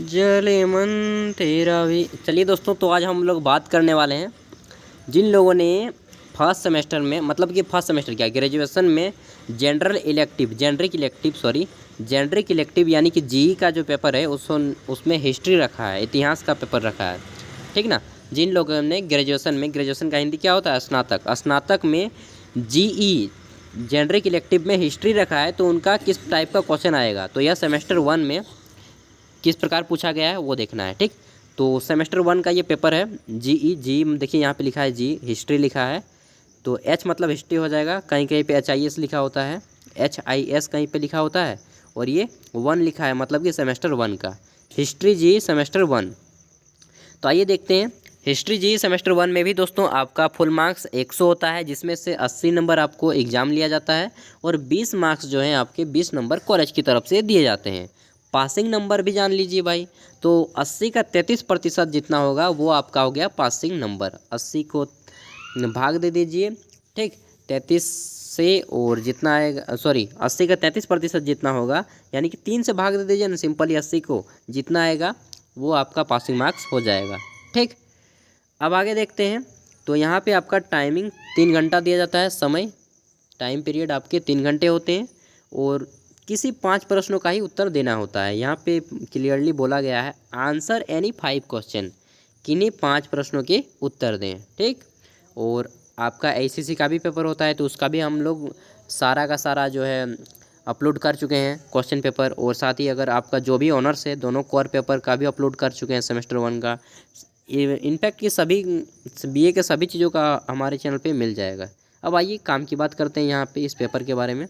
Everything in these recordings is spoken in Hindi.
जले मन तेरा भी। चलिए दोस्तों, तो आज हम लोग बात करने वाले हैं जिन लोगों ने फर्स्ट सेमेस्टर में, मतलब कि फर्स्ट सेमेस्टर क्या, ग्रेजुएशन में जेनरिक इलेक्टिव यानी कि जीई का जो पेपर है उसमें हिस्ट्री रखा है, इतिहास का पेपर रखा है, ठीक ना। जिन लोगों ने ग्रेजुएशन का हिंदी क्या होता है, स्नातक में जीई जेनरिक इलेक्टिव में हिस्ट्री रखा है, तो उनका किस टाइप का क्वेश्चन आएगा, तो यह सेमेस्टर 1 में किस प्रकार पूछा गया है वो देखना है, ठीक। तो सेमेस्टर 1 का ये पेपर है जी देखिए यहाँ पे लिखा है जी, हिस्ट्री लिखा है, तो एच मतलब हिस्ट्री हो जाएगा, कहीं कहीं पे HIS लिखा होता है, HIS कहीं पे लिखा होता है, और ये 1 लिखा है, मतलब कि सेमेस्टर 1 का हिस्ट्री जी सेमेस्टर 1। तो आइए देखते हैं, हिस्ट्री जी सेमेस्टर 1 में भी दोस्तों आपका फुल मार्क्स 100 होता है, जिसमें से 80 नंबर आपको एग्ज़ाम लिया जाता है और 20 मार्क्स जो हैं आपके 20 नंबर कॉलेज की तरफ से दिए जाते हैं। पासिंग नंबर भी जान लीजिए भाई, तो 80 का 33% जितना होगा वो आपका हो गया पासिंग नंबर। 80 को भाग दे दीजिए, ठीक, 33 से, और जितना आएगा 80 का 33% जितना होगा, यानी कि 3 से भाग दे दीजिए ना सिंपली 80 को, जितना आएगा वो आपका पासिंग मार्क्स हो जाएगा, ठीक। अब आगे देखते हैं, तो यहाँ पे आपका टाइमिंग 3 घंटा दिया जाता है, समय टाइम पीरियड आपके 3 घंटे होते हैं, और किसी 5 प्रश्नों का ही उत्तर देना होता है। यहाँ पे क्लियरली बोला गया है आंसर एनी 5 क्वेश्चन, किन्हीं 5 प्रश्नों के उत्तर दें, ठीक। और आपका ACC का भी पेपर होता है, तो उसका भी हम लोग सारा का सारा जो है अपलोड कर चुके हैं क्वेश्चन पेपर, और साथ ही अगर आपका जो भी ऑनर्स है दोनों कोर पेपर का भी अपलोड कर चुके हैं सेमेस्टर 1 का। इनफैक्ट ये सभी BA के सभी चीज़ों का हमारे चैनल पे मिल जाएगा। अब आइए काम की बात करते हैं यहाँ पे इस पेपर के बारे में।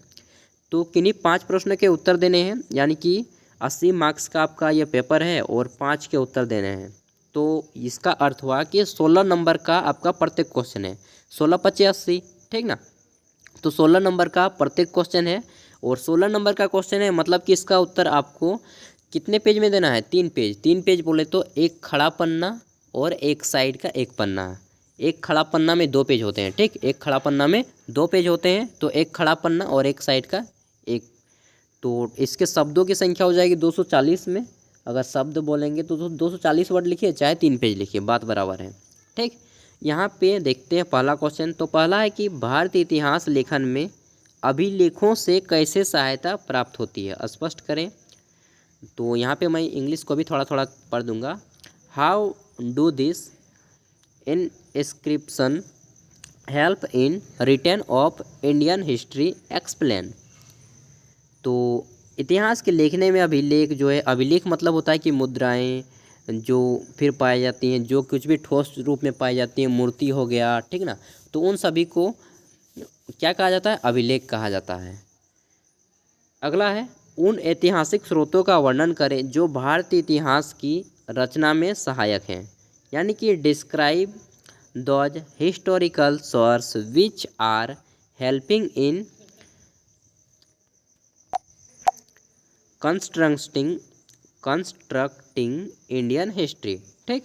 तो किन्हीं 5 प्रश्न के उत्तर देने हैं, यानी कि 80 मार्क्स का आपका ये पेपर है और 5 के उत्तर देने हैं, तो इसका अर्थ हुआ कि 16 नंबर का आपका प्रत्येक क्वेश्चन है, 16 पच्चीस 80, ठीक ना। तो 16 नंबर का प्रत्येक क्वेश्चन है, और 16 नंबर का क्वेश्चन है, मतलब कि इसका उत्तर आपको कितने पेज में देना है, 3 पेज बोले तो एक खड़ा पन्ना और एक साइड का एक पन्ना। एक खड़ा पन्ना में 2 पेज होते हैं, ठीक, एक खड़ा पन्ना में 2 पेज होते हैं, तो एक खड़ा पन्ना और एक साइड का एक, तो इसके शब्दों की संख्या हो जाएगी 240 में। अगर शब्द बोलेंगे तो 240 वर्ड लिखिए, चाहे 3 पेज लिखिए, बात बराबर है, ठीक। यहाँ पे देखते हैं पहला क्वेश्चन। तो पहला है कि भारतीय इतिहास लेखन में अभिलेखों से कैसे सहायता प्राप्त होती है, स्पष्ट करें। तो यहाँ पे मैं इंग्लिश को भी थोड़ा थोड़ा पढ़ दूंगा। How do this inscription help in written of Indian history explain. तो इतिहास के लिखने में अभिलेख जो है, अभिलेख मतलब होता है कि मुद्राएं जो फिर पाई जाती हैं, जो कुछ भी ठोस रूप में पाई जाती हैं, मूर्ति हो गया, ठीक ना, तो उन सभी को क्या कहा जाता है, अभिलेख कहा जाता है। अगला है, उन ऐतिहासिक स्रोतों का वर्णन करें जो भारतीय इतिहास की रचना में सहायक हैं, यानी कि describe those historical source which are helping in constructing Indian history, ठीक।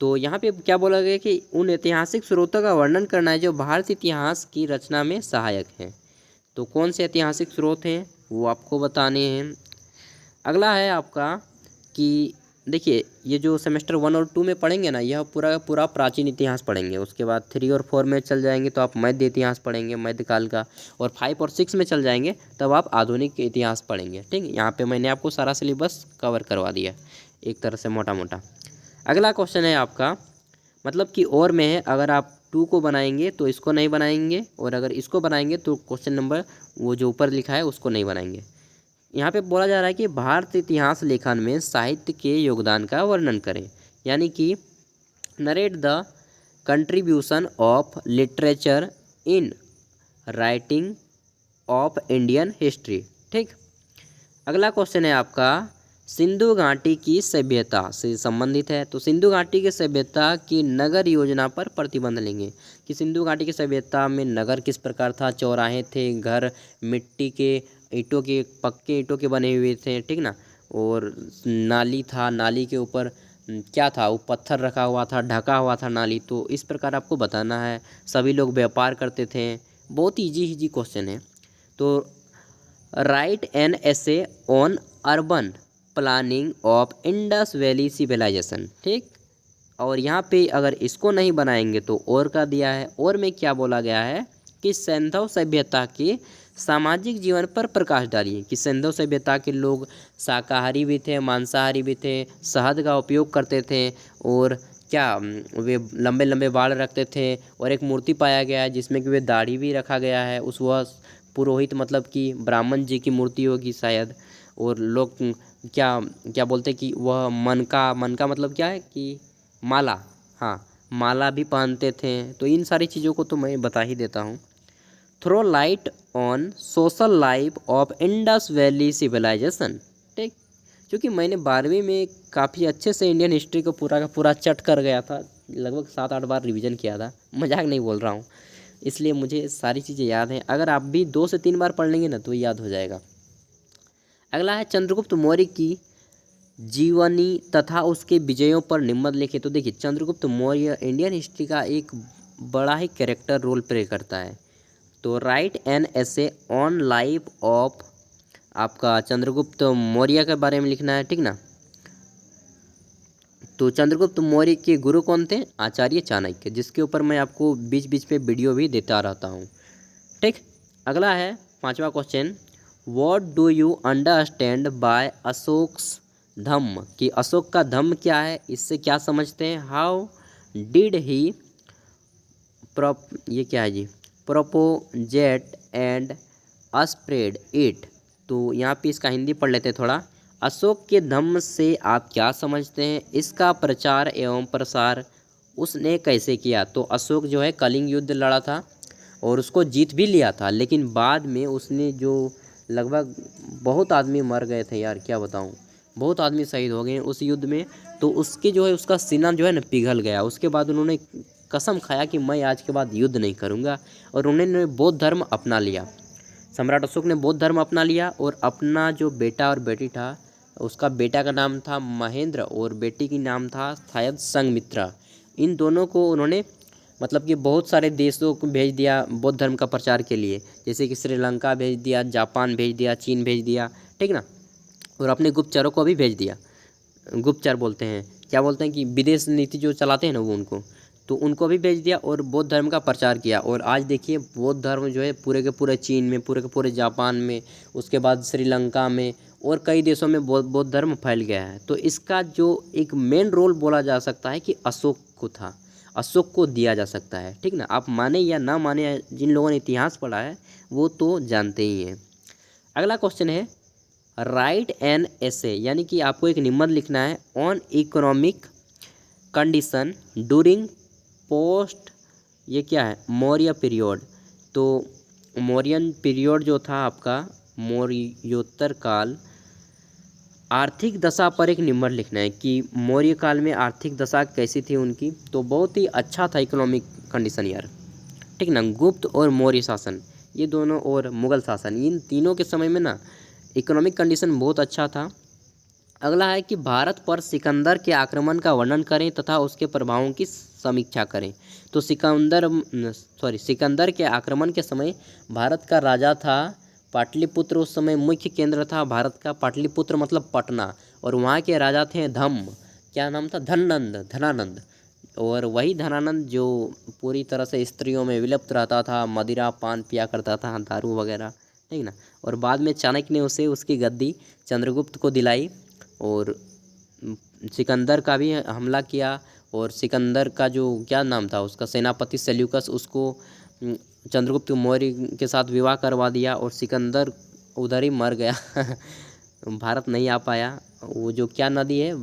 तो यहाँ पे क्या बोला गया कि उन ऐतिहासिक स्रोतों का वर्णन करना है जो भारतीय इतिहास की रचना में सहायक हैं। तो कौन से ऐतिहासिक स्रोत हैं वो आपको बताने हैं। अगला है आपका कि देखिए, ये जो सेमेस्टर 1 और 2 में पढ़ेंगे ना, यह पूरा प्राचीन इतिहास पढ़ेंगे। उसके बाद 3 और 4 में चल जाएंगे तो आप मध्य इतिहास पढ़ेंगे, मध्यकाल का, और 5 और 6 में चल जाएंगे तब आप आधुनिक इतिहास पढ़ेंगे, ठीक। यहाँ पे मैंने आपको सारा सिलेबस कवर करवा दिया एक तरह से मोटा मोटा। अगला क्वेश्चन है आपका, मतलब कि और में है, अगर आप 2 को बनाएंगे तो इसको नहीं बनाएंगे, और अगर इसको बनाएंगे तो क्वेश्चन नंबर वो जो ऊपर लिखा है उसको नहीं बनाएंगे। यहाँ पे बोला जा रहा है कि भारतीय इतिहास लेखन में साहित्य के योगदान का वर्णन करें, यानी कि narrate the contribution of literature in writing of Indian history, ठीक। अगला क्वेश्चन है आपका, सिंधु घाटी की सभ्यता से संबंधित है। तो सिंधु घाटी की सभ्यता की नगर योजना पर प्रतिबंध लेंगे, कि सिंधु घाटी की सभ्यता में नगर किस प्रकार था, चौराहे थे, घर मिट्टी के, ईंटों के, पक्के ईंटों के बने हुए थे, ठीक ना, और नाली था, नाली के ऊपर क्या था, वो पत्थर रखा हुआ था, ढका हुआ था नाली। तो इस प्रकार आपको बताना है। सभी लोग व्यापार करते थे। बहुत ईजी क्वेश्चन है। तो write an essay on urban planning of Indus valley civilisation, ठीक। और यहाँ पे अगर इसको नहीं बनाएंगे तो और का दिया है, और में क्या बोला गया है कि सिंधु सभ्यता के सामाजिक जीवन पर प्रकाश डालिए, कि सिंधु सभ्यता के लोग शाकाहारी भी थे, मांसाहारी भी थे, शहद का उपयोग करते थे, और क्या वे लंबे लंबे बाल रखते थे, और एक मूर्ति पाया गया है जिसमें कि वे दाढ़ी भी रखा गया है, उस वह पुरोहित मतलब कि ब्राह्मण जी की मूर्ति होगी शायद। और लोग क्या क्या बोलते कि वह मन का मतलब क्या है कि माला, हाँ माला भी पहनते थे। तो इन सारी चीज़ों को तो मैं बता ही देता हूँ। Throw light on social life of Indus valley civilisation, ठीक। क्योंकि मैंने 12वीं में काफ़ी अच्छे से इंडियन हिस्ट्री को पूरा का पूरा चट कर गया था, लगभग 7-8 बार रिवीजन किया था, मजाक नहीं बोल रहा हूँ, इसलिए मुझे सारी चीज़ें याद हैं। अगर आप भी 2 से 3 बार पढ़ लेंगे ना तो याद हो जाएगा। अगला है चंद्रगुप्त मौर्य की जीवनी तथा उसके विजयों पर निबंध लिखे। तो देखिए चंद्रगुप्त मौर्य इंडियन हिस्ट्री का एक बड़ा ही कैरेक्टर रोल प्ले करता है। तो write an essay on life of आपका चंद्रगुप्त मौर्य के बारे में लिखना है, ठीक ना। तो चंद्रगुप्त मौर्य के गुरु कौन थे? आचार्य चाणक्य, जिसके ऊपर मैं आपको बीच बीच पे वीडियो भी देता रहता हूँ, ठीक। अगला है 5वां question, what do you understand by Ashoka's dhamma, कि अशोक का धम्म क्या है, इससे क्या समझते हैं। हाउ डिड ही ये क्या है जी, प्रोपोजेट एंड स्प्रेड इट। तो यहाँ पे इसका हिंदी पढ़ लेते हैं थोड़ा। अशोक के धम्म से आप क्या समझते हैं, इसका प्रचार एवं प्रसार उसने कैसे किया। तो अशोक जो है कलिंग युद्ध लड़ा था और उसको जीत भी लिया था, लेकिन बाद में उसने जो लगभग बहुत आदमी मर गए थे यार, क्या बताऊँ, बहुत आदमी शहीद हो गए उस युद्ध में। तो उसके जो है उसका सीना जो है ना पिघल गया। उसके बाद उन्होंने कसम खाया कि मैं आज के बाद युद्ध नहीं करूँगा, और उन्होंने बौद्ध धर्म अपना लिया। सम्राट अशोक ने बौद्ध धर्म अपना लिया, और अपना जो बेटा और बेटी था, उसका बेटा का नाम था महेंद्र और बेटी की नाम था शायद संघमित्रा। इन दोनों को उन्होंने मतलब कि बहुत सारे देशों को भेज दिया बौद्ध धर्म का प्रचार के लिए, जैसे कि श्रीलंका भेज दिया, जापान भेज दिया, चीन भेज दिया, ठीक ना। और अपने गुप्तचरों को भी भेज दिया। गुप्तचर बोलते हैं, क्या बोलते हैं कि विदेश नीति जो चलाते हैं ना वो, उनको, तो उनको भी भेज दिया और बौद्ध धर्म का प्रचार किया। और आज देखिए बौद्ध धर्म जो है पूरे के पूरे चीन में, पूरे के पूरे जापान में, उसके बाद श्रीलंका में और कई देशों में बौद्ध धर्म फैल गया है। तो इसका जो एक मेन रोल बोला जा सकता है कि अशोक को था, अशोक को दिया जा सकता है, ठीक ना। आप माने या ना माने, जिन लोगों ने इतिहास पढ़ा है वो तो जानते ही हैं। अगला क्वेश्चन है राइट एन एसे, यानी कि आपको एक निबंध लिखना है on economic condition during post, ये क्या है, मौर्य पीरियड। तो मौर्यन पीरियड जो था आपका, मौर्योत्तर काल, आर्थिक दशा पर एक निबंध लिखना है कि मौर्य काल में आर्थिक दशा कैसी थी उनकी। तो बहुत ही अच्छा था इकोनॉमिक कंडीशन यार, ठीक ना। गुप्त और मौर्य शासन ये दोनों, और मुगल शासन, इन तीनों के समय में ना इकोनॉमिक कंडीशन बहुत अच्छा था। अगला है कि भारत पर सिकंदर के आक्रमण का वर्णन करें तथा उसके प्रभावों की समीक्षा करें। तो सिकंदर के आक्रमण के समय भारत का राजा था पाटलिपुत्र, उस समय मुख्य केंद्र था भारत का पाटलिपुत्र मतलब पटना, और वहाँ के राजा थे धम्म, क्या नाम था, धनानंद। और वही धनानंद जो पूरी तरह से स्त्रियों में विलुप्त रहता था, मदिरा पान पिया करता था, दारू वगैरह, ठीक ना। और बाद में चाणक्य ने उसे उसकी गद्दी चंद्रगुप्त को दिलाई, और सिकंदर का भी हमला किया, और सिकंदर का जो क्या नाम था उसका, सेनापति सेल्यूकस, उसको चंद्रगुप्त मौर्य के साथ विवाह करवा दिया, और सिकंदर उधर ही मर गया भारत नहीं आ पाया। वो जो क्या नदी है,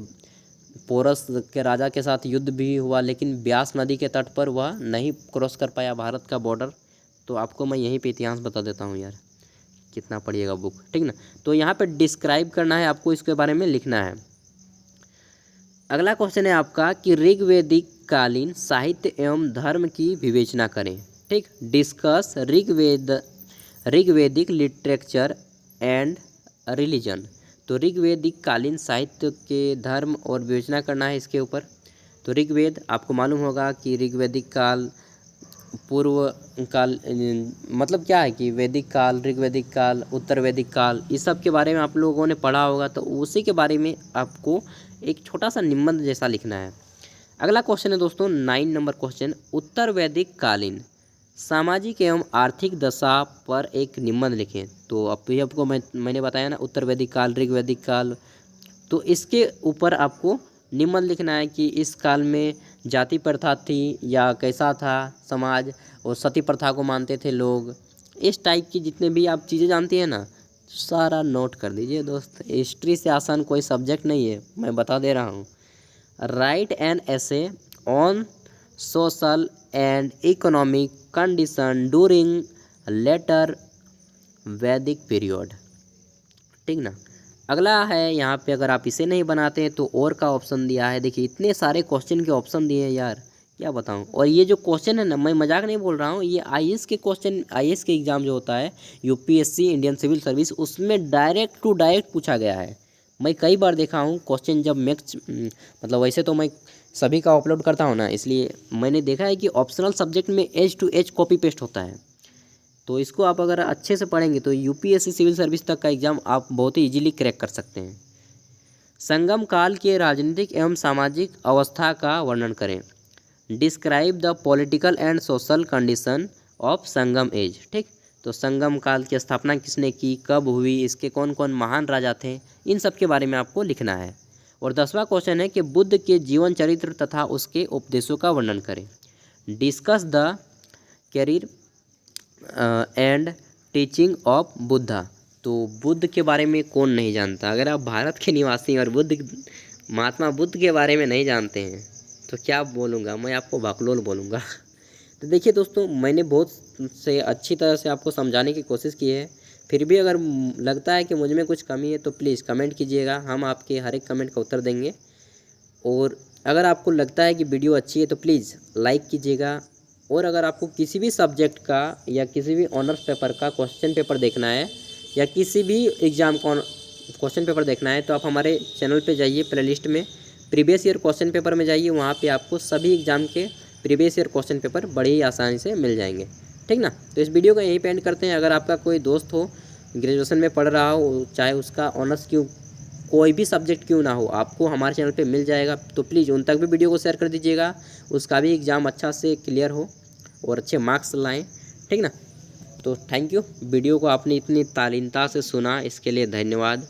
पोरस के राजा के साथ युद्ध भी हुआ, लेकिन ब्यास नदी के तट पर वह नहीं क्रॉस कर पाया भारत का बॉर्डर। तो आपको मैं यहीं पे इतिहास बता देता हूँ यार, कितना पढ़िएगा बुक, ठीक ना। तो यहाँ पे डिस्क्राइब करना है आपको, इसके बारे में लिखना है। अगला क्वेश्चन है आपका कि ऋग्वेदिक कालीन साहित्य एवं धर्म की विवेचना करें, ठीक। Discuss Rigvedic literature and religion. तो ऋग्वेदिक कालीन साहित्य के धर्म और विवेचना करना है इसके ऊपर। तो ऋग्वेद आपको मालूम होगा कि ऋग्वेदिक काल पूर्व काल मतलब क्या है कि वैदिक काल, ऋग्वैदिक काल, उत्तर वैदिक काल, इस सब के बारे में आप लोगों ने पढ़ा होगा, तो उसी के बारे में आपको एक छोटा सा निबंध जैसा लिखना है। अगला क्वेश्चन है दोस्तों 9 नंबर क्वेश्चन, उत्तर वैदिक कालीन सामाजिक एवं आर्थिक दशा पर एक निबंध लिखें। तो अब ये आपको मैंने बताया ना, उत्तर वैदिक काल, ऋग्वैदिक काल, तो इसके ऊपर आपको निबंध लिखना है कि इस काल में जाति प्रथा थी या कैसा था समाज, और सती प्रथा को मानते थे लोग। इस टाइप की जितने भी आप चीज़ें जानती हैं ना, सारा नोट कर दीजिए दोस्त। हिस्ट्री से आसान कोई सब्जेक्ट नहीं है, मैं बता दे रहा हूँ। राइट एन ऐसे on social and economic condition during later वैदिक पीरियड, ठीक ना। अगला है यहाँ पे, अगर आप इसे नहीं बनाते हैं तो और का ऑप्शन दिया है। देखिए इतने सारे क्वेश्चन के ऑप्शन दिए हैं यार, क्या बताऊँ। और ये जो क्वेश्चन है ना, मैं मजाक नहीं बोल रहा हूँ, ये आईएएस के क्वेश्चन, आईएएस के एग्ज़ाम जो होता है यूपीएससी इंडियन सिविल सर्विस, उसमें डायरेक्ट टू डायरेक्ट पूछा गया है। मैं कई बार देखा हूँ क्वेश्चन, जब मैक्स मतलब वैसे तो मैं सभी का अपलोड करता हूँ ना, इसलिए मैंने देखा है कि ऑप्शनल सब्जेक्ट में edge to edge copy paste होता है। तो इसको आप अगर अच्छे से पढ़ेंगे तो यूपीएससी सिविल सर्विस तक का एग्ज़ाम आप बहुत ही इजीली क्रैक कर सकते हैं। संगम काल के राजनीतिक एवं सामाजिक अवस्था का वर्णन करें। Describe the political and social condition of Sangam age, ठीक। तो संगम काल की स्थापना किसने की, कब हुई, इसके कौन कौन महान राजा थे, इन सब के बारे में आपको लिखना है। और 10वां क्वेश्चन है कि बुद्ध के जीवन चरित्र तथा उसके उपदेशों का वर्णन करें। Discuss the career and teaching of Buddha. तो बुद्ध के बारे में कौन नहीं जानता। अगर आप भारत के निवासी और महात्मा बुद्ध के बारे में नहीं जानते हैं तो क्या बोलूँगा मैं, आपको बकलोल बोलूँगा। तो देखिए दोस्तों, मैंने बहुत से अच्छी तरह से आपको समझाने की कोशिश की है। फिर भी अगर लगता है कि मुझ में कुछ कमी है तो प्लीज़ कमेंट कीजिएगा, हम आपके हर एक कमेंट का उत्तर देंगे। और अगर आपको लगता है कि वीडियो अच्छी है तो प्लीज़ लाइक कीजिएगा। और अगर आपको किसी भी सब्जेक्ट का या किसी भी ऑनर्स पेपर का क्वेश्चन पेपर देखना है या किसी भी एग्ज़ाम का क्वेश्चन पेपर देखना है तो आप हमारे चैनल पे जाइए, प्लेलिस्ट में प्रीवियस ईयर क्वेश्चन पेपर में जाइए, वहाँ पे आपको सभी एग्ज़ाम के प्रीवियस ईयर क्वेश्चन पेपर बड़ी ही आसानी से मिल जाएंगे, ठीक ना। तो इस वीडियो को यहीं पे एंड करते हैं। अगर आपका कोई दोस्त हो ग्रेजुएशन में पढ़ रहा हो, चाहे उसका ऑनर्स क्यों कोई भी सब्जेक्ट क्यों ना हो, आपको हमारे चैनल पे मिल जाएगा, तो प्लीज़ उन तक भी वीडियो को शेयर कर दीजिएगा, उसका भी एग्ज़ाम अच्छा से क्लियर हो और अच्छे मार्क्स लाएं, ठीक ना। तो थैंक यू, वीडियो को आपने इतनी तालीनता से सुना, इसके लिए धन्यवाद।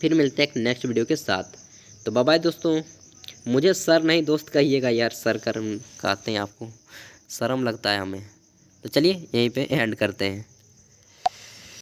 फिर मिलते हैं एक नेक्स्ट वीडियो के साथ। तो बाय बाय दोस्तों। मुझे सर नहीं दोस्त कहिएगा यार, सर कहते हैं आपको, शर्म लगता है हमें। तो चलिए यहीं पे एंड करते हैं।